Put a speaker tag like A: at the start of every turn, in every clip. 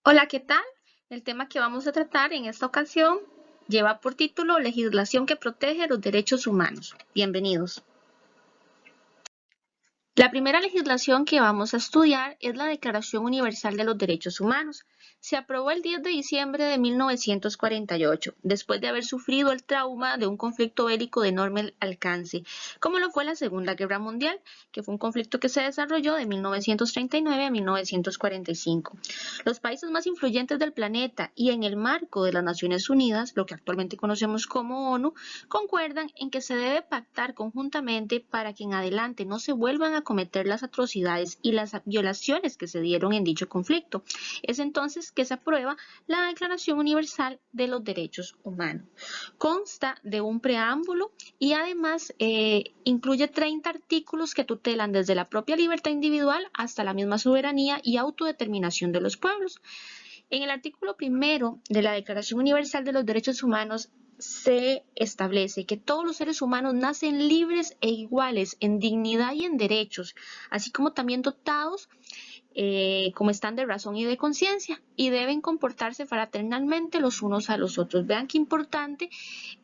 A: Hola, ¿qué tal? El tema que vamos a tratar en esta ocasión lleva por título Legislación que protege los derechos humanos. Bienvenidos. La primera legislación que vamos a estudiar es la Declaración Universal de los Derechos Humanos. Se aprobó el 10 de diciembre de 1948, después de haber sufrido el trauma de un conflicto bélico de enorme alcance, como lo fue la Segunda Guerra Mundial, que fue un conflicto que se desarrolló de 1939 a 1945. Los países más influyentes del planeta y en el marco de las Naciones Unidas, lo que actualmente conocemos como ONU, concuerdan en que se debe pactar conjuntamente para que en adelante no se vuelvan a cometer las atrocidades y las violaciones que se dieron en dicho conflicto. Es entonces que se aprueba la Declaración Universal de los Derechos Humanos. Consta de un preámbulo y además incluye 30 artículos que tutelan desde la propia libertad individual hasta la misma soberanía y autodeterminación de los pueblos. En el artículo primero de la Declaración Universal de los Derechos Humanos se establece que todos los seres humanos nacen libres e iguales en dignidad y en derechos, así como también dotados como están de razón y de conciencia, y deben comportarse fraternalmente los unos a los otros. Vean qué importante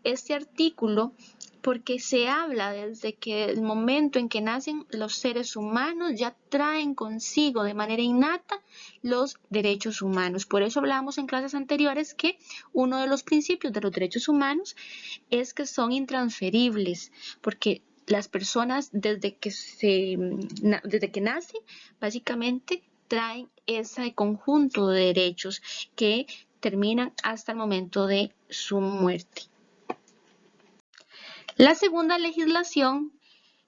A: este artículo, porque se habla desde que el momento en que nacen los seres humanos ya traen consigo de manera innata los derechos humanos. Por eso hablábamos en clases anteriores que uno de los principios de los derechos humanos es que son intransferibles, porque las personas desde que nacen básicamente traen ese conjunto de derechos que terminan hasta el momento de su muerte. La segunda legislación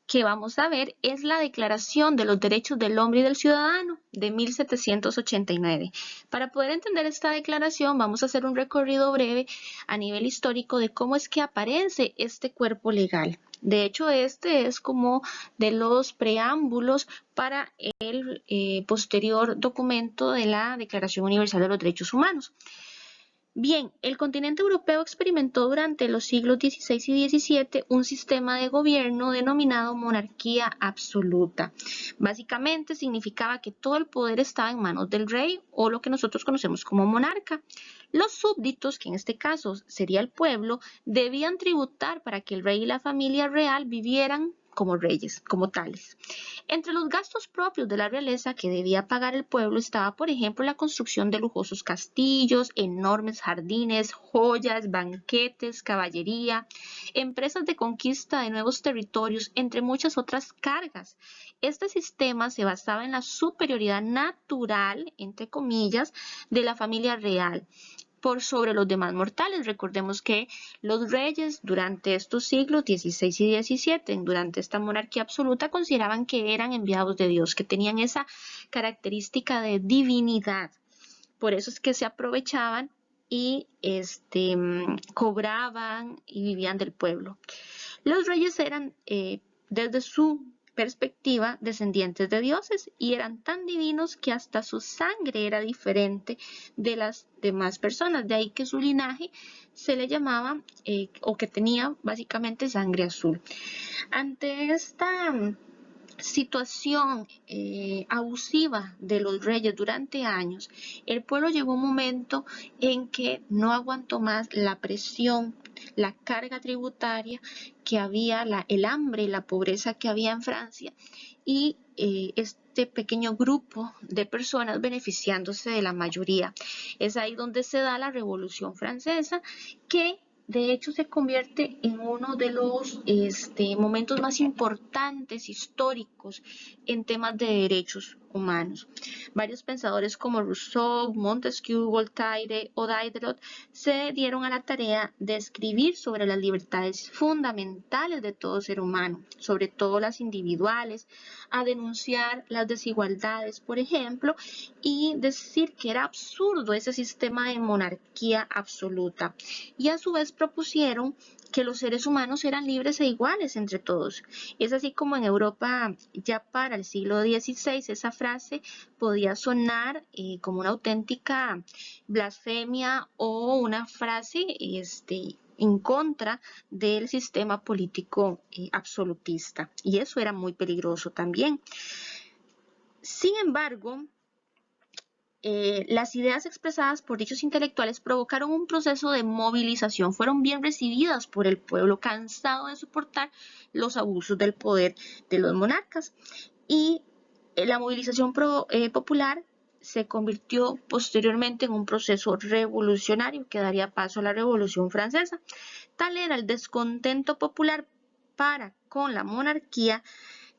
A: que vamos a ver es la Declaración de los Derechos del Hombre y del Ciudadano de 1789. Para poder entender esta declaración vamos a hacer un recorrido breve a nivel histórico de cómo es que aparece este cuerpo legal. De hecho, este es como de los preámbulos para el posterior documento de la Declaración Universal de los Derechos Humanos. Bien, el continente europeo experimentó durante los siglos XVI y XVII un sistema de gobierno denominado monarquía absoluta. Básicamente significaba que todo el poder estaba en manos del rey o lo que nosotros conocemos como monarca. Los súbditos, que en este caso sería el pueblo, debían tributar para que el rey y la familia real vivieran como reyes, como tales. Entre los gastos propios de la realeza que debía pagar el pueblo estaba, por ejemplo, la construcción de lujosos castillos, enormes jardines, joyas, banquetes, caballería, empresas de conquista de nuevos territorios, entre muchas otras cargas. Este sistema se basaba en la superioridad natural, entre comillas, de la familia real por sobre los demás mortales. Recordemos que los reyes durante estos siglos XVI y XVII, durante esta monarquía absoluta, consideraban que eran enviados de Dios, que tenían esa característica de divinidad. Por eso es que se aprovechaban y cobraban y vivían del pueblo. Los reyes eran, desde su perspectiva, descendientes de dioses y eran tan divinos que hasta su sangre era diferente de las demás personas. De ahí que su linaje se le llamaba o que tenía básicamente sangre azul. Ante esta situación abusiva de los reyes durante años, el pueblo llegó un momento en que no aguantó más la presión, la carga tributaria que había, el hambre y la pobreza que había en Francia y este pequeño grupo de personas beneficiándose de la mayoría. Es ahí donde se da la Revolución Francesa, que de hecho se convierte en uno de los momentos más importantes históricos en temas de derechos humanos. Varios pensadores como Rousseau, Montesquieu, Voltaire o Diderot se dieron a la tarea de escribir sobre las libertades fundamentales de todo ser humano, sobre todo las individuales, a denunciar las desigualdades, por ejemplo, y decir que era absurdo ese sistema de monarquía absoluta. Y a su vez propusieron que los seres humanos eran libres e iguales entre todos. Es así como en Europa ya para el siglo XVI esa frase podía sonar como una auténtica blasfemia o una frase en contra del sistema político absolutista. Y eso era muy peligroso también. Sin embargo, las ideas expresadas por dichos intelectuales provocaron un proceso de movilización, fueron bien recibidas por el pueblo cansado de soportar los abusos del poder de los monarcas, y la movilización popular se convirtió posteriormente en un proceso revolucionario que daría paso a la Revolución Francesa. Tal era el descontento popular para con la monarquía,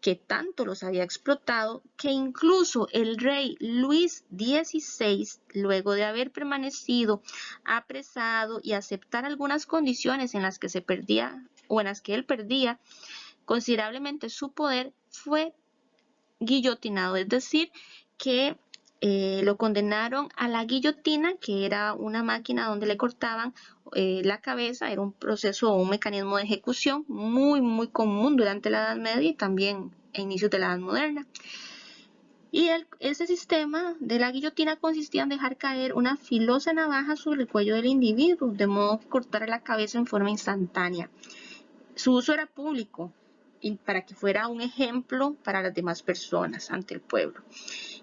A: que tanto los había explotado, que incluso el rey Luis XVI, luego de haber permanecido apresado y aceptar algunas condiciones en las que se perdía o en las que él perdía considerablemente su poder, fue guillotinado, es decir, que lo condenaron a la guillotina, que era una máquina donde le cortaban la cabeza. Era un proceso o un mecanismo de ejecución muy común durante la Edad Media y también a inicios de la Edad Moderna. Y ese sistema de la guillotina consistía en dejar caer una filosa navaja sobre el cuello del individuo, de modo que cortara la cabeza en forma instantánea. Su uso era público y para que fuera un ejemplo para las demás personas ante el pueblo.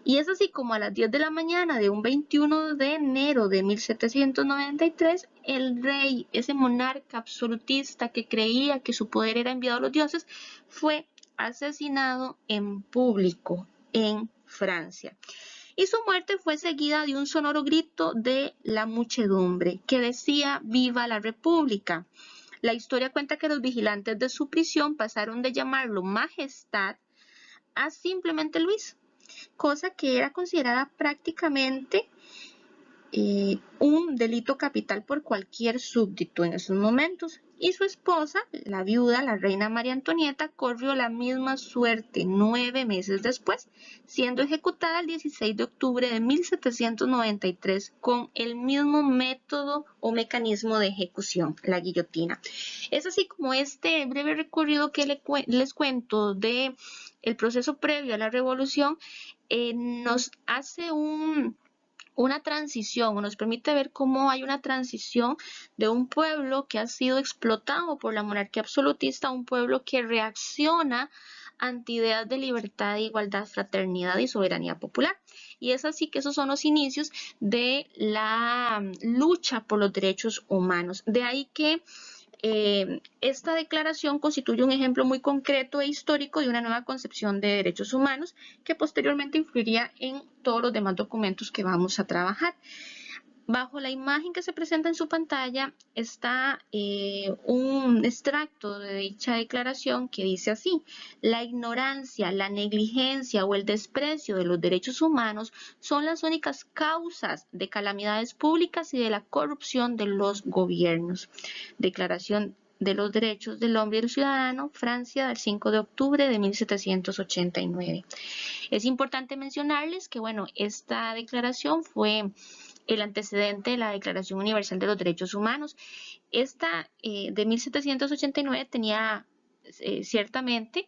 A: Y es así como a las 10 de la mañana de un 21 de enero de 1793, el rey, ese monarca absolutista que creía que su poder era enviado a los dioses, fue asesinado en público en Francia. Y su muerte fue seguida de un sonoro grito de la muchedumbre que decía «¡Viva la República!». La historia cuenta que los vigilantes de su prisión pasaron de llamarlo Majestad a simplemente Luis, cosa que era considerada prácticamente un delito capital por cualquier súbdito en esos momentos. Y su esposa, la viuda, la reina María Antonieta, corrió la misma suerte 9 meses después, siendo ejecutada el 16 de octubre de 1793 con el mismo método o mecanismo de ejecución, la guillotina. Es así como este breve recorrido que les cuento de el proceso previo a la revolución nos hace una transición, nos permite ver cómo hay una transición de un pueblo que ha sido explotado por la monarquía absolutista a un pueblo que reacciona ante ideas de libertad, igualdad, fraternidad y soberanía popular. Y es así que esos son los inicios de la lucha por los derechos humanos. De ahí que esta declaración constituye un ejemplo muy concreto e histórico de una nueva concepción de derechos humanos que posteriormente influiría en todos los demás documentos que vamos a trabajar. Bajo la imagen que se presenta en su pantalla está un extracto de dicha declaración que dice así: la ignorancia, la negligencia o el desprecio de los derechos humanos son las únicas causas de calamidades públicas y de la corrupción de los gobiernos. Declaración de los Derechos del Hombre y del Ciudadano, Francia, del 5 de octubre de 1789. Es importante mencionarles que, bueno, esta declaración fue el antecedente de la Declaración Universal de los Derechos Humanos. Esta de 1789 tenía ciertamente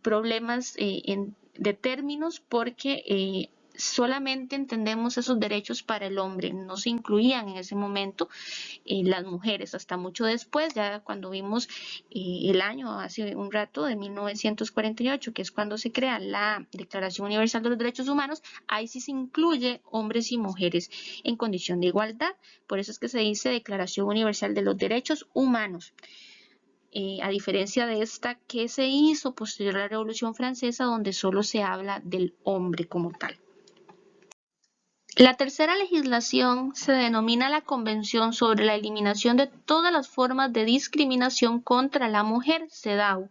A: problemas de términos porque solamente entendemos esos derechos para el hombre, no se incluían en ese momento las mujeres, hasta mucho después, ya cuando vimos el año, hace un rato, de 1948, que es cuando se crea la Declaración Universal de los Derechos Humanos, ahí sí se incluye hombres y mujeres en condición de igualdad, por eso es que se dice Declaración Universal de los Derechos Humanos. A diferencia de esta que se hizo posterior a la Revolución Francesa, donde solo se habla del hombre como tal. La tercera legislación se denomina la Convención sobre la Eliminación de todas las formas de discriminación contra la mujer, CEDAW.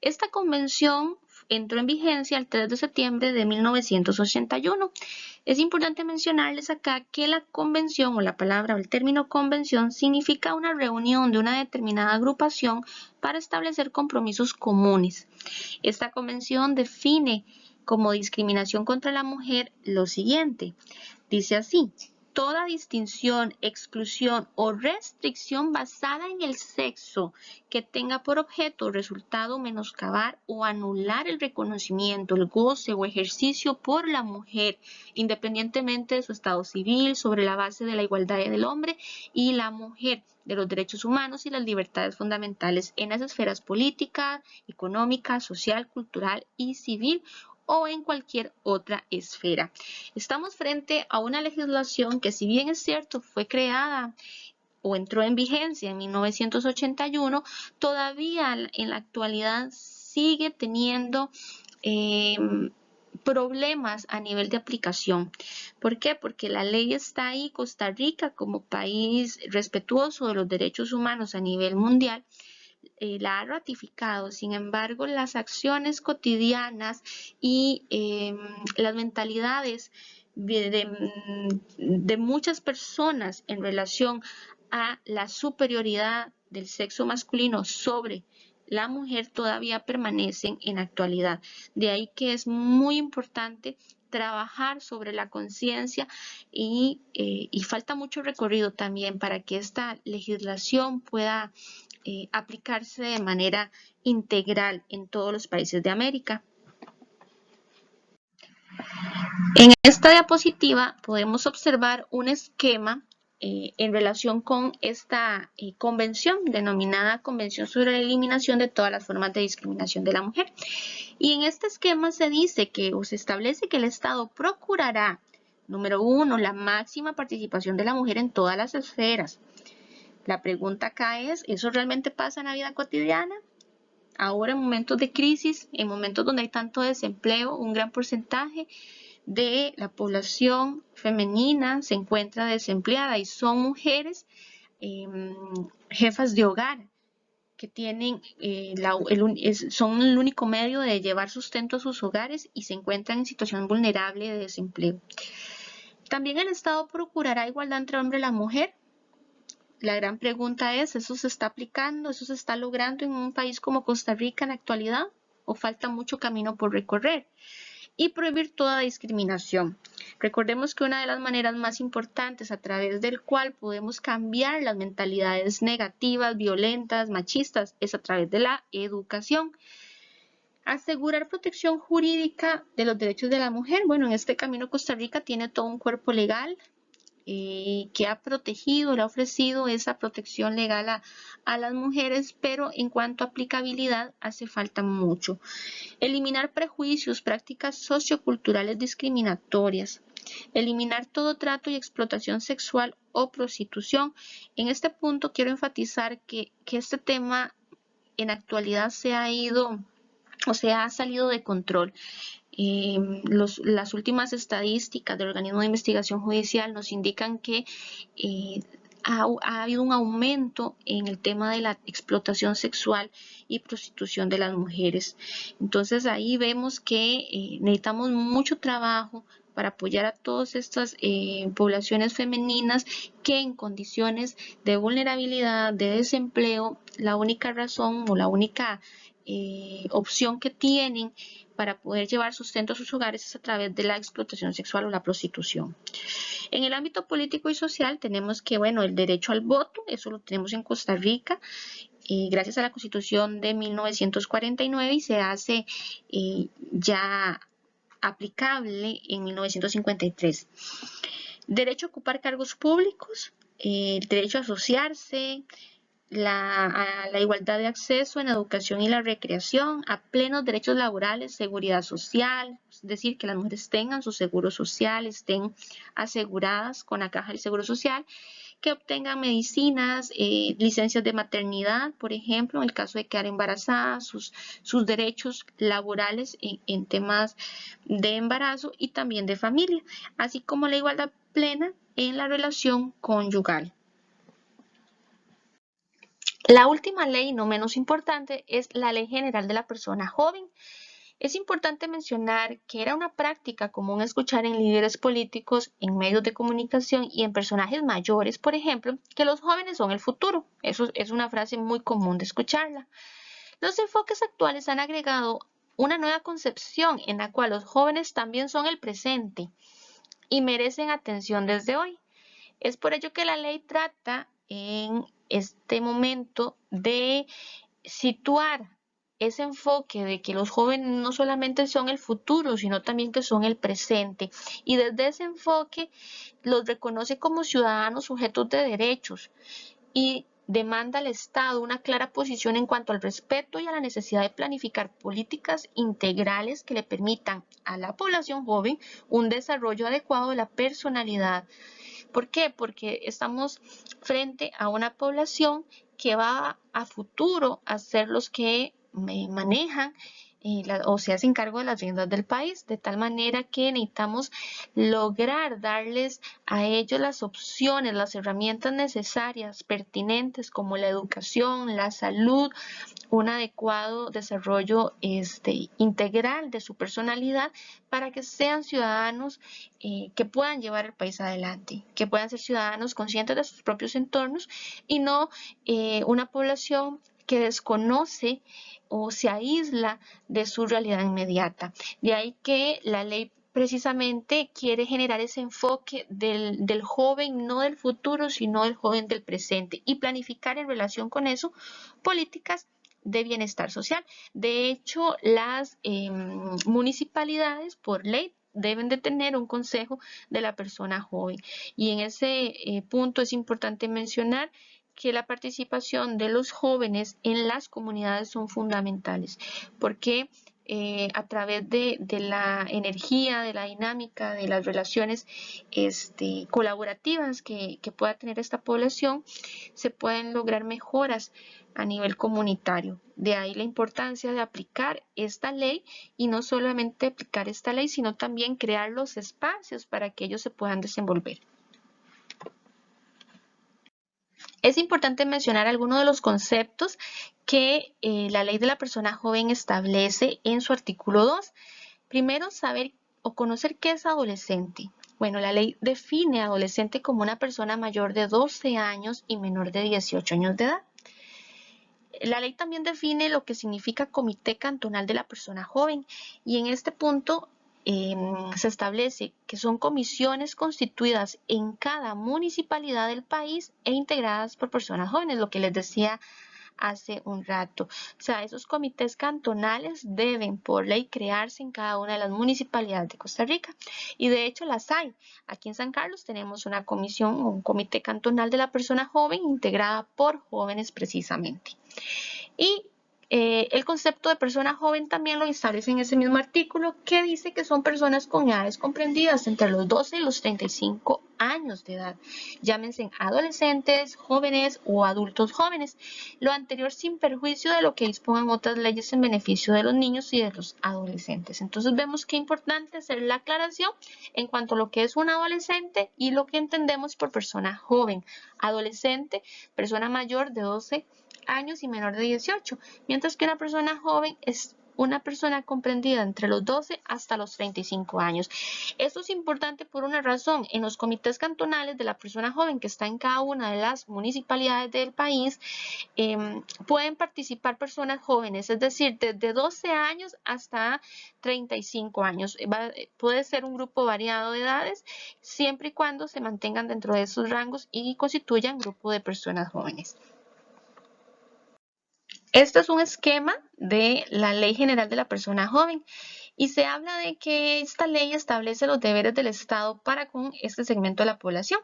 A: Esta convención entró en vigencia el 3 de septiembre de 1981. Es importante mencionarles acá que la convención o la palabra o el término convención significa una reunión de una determinada agrupación para establecer compromisos comunes. Esta convención define como discriminación contra la mujer lo siguiente. Dice así: toda distinción, exclusión o restricción basada en el sexo que tenga por objeto o resultado menoscabar o anular el reconocimiento, el goce o ejercicio por la mujer, independientemente de su estado civil, sobre la base de la igualdad del hombre y la mujer, de los derechos humanos y las libertades fundamentales en las esferas política, económica, social, cultural y civil, o en cualquier otra esfera. Estamos frente a una legislación que, si bien es cierto, fue creada o entró en vigencia en 1981, todavía en la actualidad sigue teniendo problemas a nivel de aplicación. ¿Por qué? Porque la ley está ahí. Costa Rica, como país respetuoso de los derechos humanos a nivel mundial, la ha ratificado. Sin embargo, las acciones cotidianas y las mentalidades de muchas personas en relación a la superioridad del sexo masculino sobre la mujer todavía permanecen en la actualidad. De ahí que es muy importante trabajar sobre la conciencia y falta mucho recorrido también para que esta legislación pueda aplicarse de manera integral en todos los países de América. En esta diapositiva podemos observar un esquema en relación con esta convención denominada Convención sobre la Eliminación de todas las formas de discriminación de la mujer. Y en este esquema se dice que o se establece que el Estado procurará, número 1, la máxima participación de la mujer en todas las esferas. La pregunta acá es, ¿eso realmente pasa en la vida cotidiana? Ahora, en momentos de crisis, en momentos donde hay tanto desempleo, un gran porcentaje de la población femenina se encuentra desempleada y son mujeres jefas de hogar que tienen son el único medio de llevar sustento a sus hogares y se encuentran en situación vulnerable de desempleo. También el Estado procurará igualdad entre el hombre y la mujer. La gran pregunta es, ¿eso se está aplicando? ¿Eso se está logrando en un país como Costa Rica en la actualidad? ¿O falta mucho camino por recorrer? Y prohibir toda discriminación. Recordemos que una de las maneras más importantes a través del cual podemos cambiar las mentalidades negativas, violentas, machistas, es a través de la educación. Asegurar protección jurídica de los derechos de la mujer. Bueno, en este camino Costa Rica tiene todo un cuerpo legal que ha protegido, le ha ofrecido esa protección legal a las mujeres, pero en cuanto a aplicabilidad hace falta mucho. Eliminar prejuicios, prácticas socioculturales discriminatorias. Eliminar todo trato y explotación sexual o prostitución. En este punto quiero enfatizar que este tema en la actualidad se ha ido o se ha salido de control. Las últimas estadísticas del organismo de investigación judicial nos indican que ha habido un aumento en el tema de la explotación sexual y prostitución de las mujeres. Entonces ahí vemos que necesitamos mucho trabajo para apoyar a todas estas poblaciones femeninas que en condiciones de vulnerabilidad, de desempleo, la única razón o la única opción que tienen para poder llevar sustento a sus hogares es a través de la explotación sexual o la prostitución. En el ámbito político y social tenemos que, bueno, el derecho al voto, eso lo tenemos en Costa Rica, gracias a la Constitución de 1949 y se hace ya aplicable en 1953. Derecho a ocupar cargos públicos, derecho a asociarse, a la igualdad de acceso en educación y la recreación, a plenos derechos laborales, seguridad social, es decir, que las mujeres tengan su seguro social, estén aseguradas con la caja del seguro social, que obtengan medicinas, licencias de maternidad, por ejemplo, en el caso de quedar embarazadas, sus derechos laborales en temas de embarazo y también de familia, así como la igualdad plena en la relación conyugal. La última ley, no menos importante, es la Ley General de la Persona Joven. Es importante mencionar que era una práctica común escuchar en líderes políticos, en medios de comunicación y en personajes mayores, por ejemplo, que los jóvenes son el futuro. Eso es una frase muy común de escucharla. Los enfoques actuales han agregado una nueva concepción en la cual los jóvenes también son el presente y merecen atención desde hoy. Es por ello que la ley trata en este momento de situar ese enfoque de que los jóvenes no solamente son el futuro, sino también que son el presente. Y desde ese enfoque los reconoce como ciudadanos sujetos de derechos y demanda al Estado una clara posición en cuanto al respeto y a la necesidad de planificar políticas integrales que le permitan a la población joven un desarrollo adecuado de la personalidad. ¿Por qué? Porque estamos frente a una población que va a futuro a ser los que manejan o se hacen cargo de las riendas del país, de tal manera que necesitamos lograr darles a ellos las opciones, las herramientas necesarias, pertinentes, como la educación, la salud, un adecuado desarrollo integral de su personalidad para que sean ciudadanos que puedan llevar el país adelante, que puedan ser ciudadanos conscientes de sus propios entornos y no una población que desconoce o se aísla de su realidad inmediata. De ahí que la ley precisamente quiere generar ese enfoque del joven, no del futuro, sino del joven del presente, y planificar en relación con eso políticas de bienestar social. De hecho, las municipalidades por ley deben de tener un consejo de la persona joven, y en ese punto es importante mencionar que la participación de los jóvenes en las comunidades son fundamentales, porque a través de la energía, de la dinámica, de las relaciones colaborativas que pueda tener esta población, se pueden lograr mejoras a nivel comunitario. De ahí la importancia de aplicar esta ley, y no solamente aplicar esta ley, sino también crear los espacios para que ellos se puedan desenvolver. Es importante mencionar algunos de los conceptos que la ley de la persona joven establece en su artículo 2. Primero, saber o conocer qué es adolescente. Bueno, la ley define adolescente como una persona mayor de 12 años y menor de 18 años de edad. La ley también define lo que significa Comité Cantonal de la Persona Joven, y en este punto se establece que son comisiones constituidas en cada municipalidad del país e integradas por personas jóvenes, lo que les decía hace un rato. O sea, esos comités cantonales deben por ley crearse en cada una de las municipalidades de Costa Rica, y de hecho las hay. Aquí en San Carlos tenemos una comisión o un comité cantonal de la persona joven integrada por jóvenes precisamente. Y el concepto de persona joven también lo establece en ese mismo artículo, que dice que son personas con edades comprendidas entre los 12 y los 35 años de edad, llámense adolescentes, jóvenes o adultos jóvenes, lo anterior sin perjuicio de lo que dispongan otras leyes en beneficio de los niños y de los adolescentes. Entonces vemos que es importante hacer la aclaración en cuanto a lo que es un adolescente y lo que entendemos por persona joven. Adolescente, persona mayor de 12 años y menor de 18, mientras que una persona joven es una persona comprendida entre los 12 hasta los 35 años. Esto es importante por una razón. En los comités cantonales de la persona joven que está en cada una de las municipalidades del país, pueden participar personas jóvenes, es decir, desde 12 años hasta 35 años. Puede ser un grupo variado de edades, siempre y cuando se mantengan dentro de esos rangos y constituyan grupo de personas jóvenes. Este es un esquema de la Ley General de la Persona Joven, y se habla de que esta ley establece los deberes del Estado para con este segmento de la población.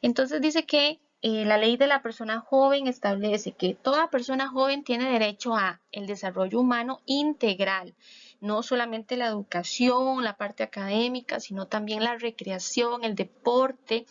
A: Entonces dice que la Ley de la Persona Joven establece que toda persona joven tiene derecho a el desarrollo humano integral, no solamente la educación, la parte académica, sino también la recreación, el deporte,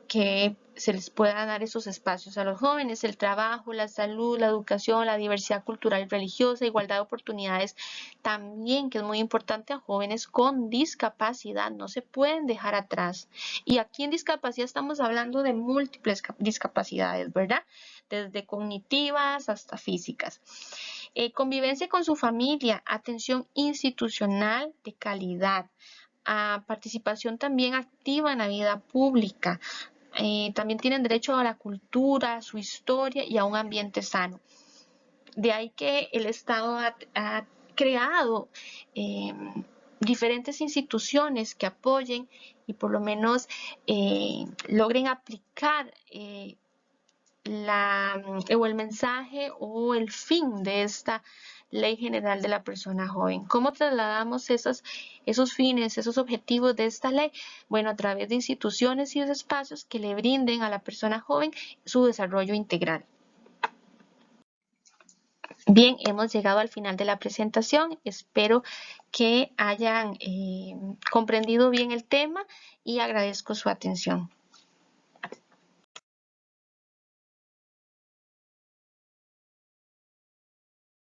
A: que se les pueda dar esos espacios a los jóvenes, el trabajo, la salud, la educación, la diversidad cultural y religiosa, igualdad de oportunidades también, que es muy importante, a jóvenes con discapacidad, no se pueden dejar atrás. Y aquí en discapacidad estamos hablando de múltiples discapacidades, ¿verdad? Desde cognitivas hasta físicas. Convivencia con su familia, atención institucional de calidad, a participación también activa en la vida pública. También tienen derecho a la cultura, a su historia y a un ambiente sano. De ahí que el Estado ha creado diferentes instituciones que apoyen y por lo menos logren aplicar o el mensaje o el fin de esta Ley General de la Persona Joven. ¿Cómo trasladamos esos fines, esos objetivos de esta ley? Bueno, a través de instituciones y de espacios que le brinden a la persona joven su desarrollo integral. Bien, hemos llegado al final de la presentación. Espero que hayan comprendido bien el tema y agradezco su atención.